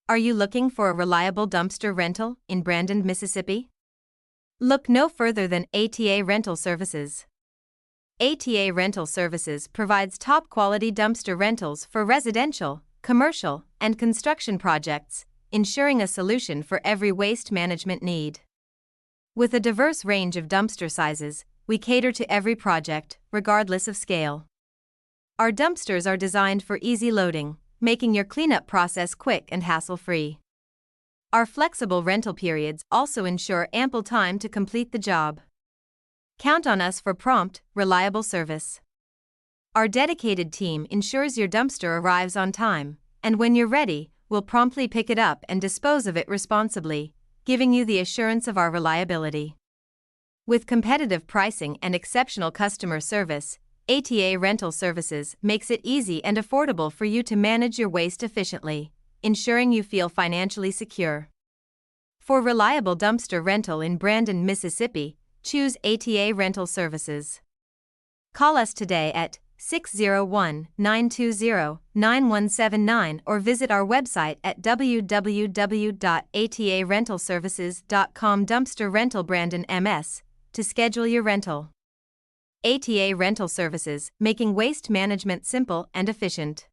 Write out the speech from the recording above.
Are you looking for a reliable dumpster rental in Brandon, Mississippi? Look no further than ATA Rental Services. ATA Rental Services provides top-quality dumpster rentals for residential, commercial, and construction projects, ensuring a solution for every waste management need. With a diverse range of dumpster sizes, we cater to every project, regardless of scale. Our dumpsters are designed for easy loading, making your cleanup process quick and hassle-free. Our flexible rental periods also ensure ample time to complete the job. Count on us for prompt, reliable service. Our dedicated team ensures your dumpster arrives on time, and when you're ready, we'll promptly pick it up and dispose of it responsibly, giving you the assurance of our reliability. With competitive pricing and exceptional customer service, ATA Rental Services makes it easy and affordable for you to manage your waste efficiently, ensuring you feel financially secure. For reliable dumpster rental in Brandon, Mississippi, choose ATA Rental Services. Call us today at 601-920-9179 or visit our website at www.atarentalservices.com. Dumpster Rental Brandon, MS, to schedule your rental. ATA Rental Services, making waste management simple and efficient.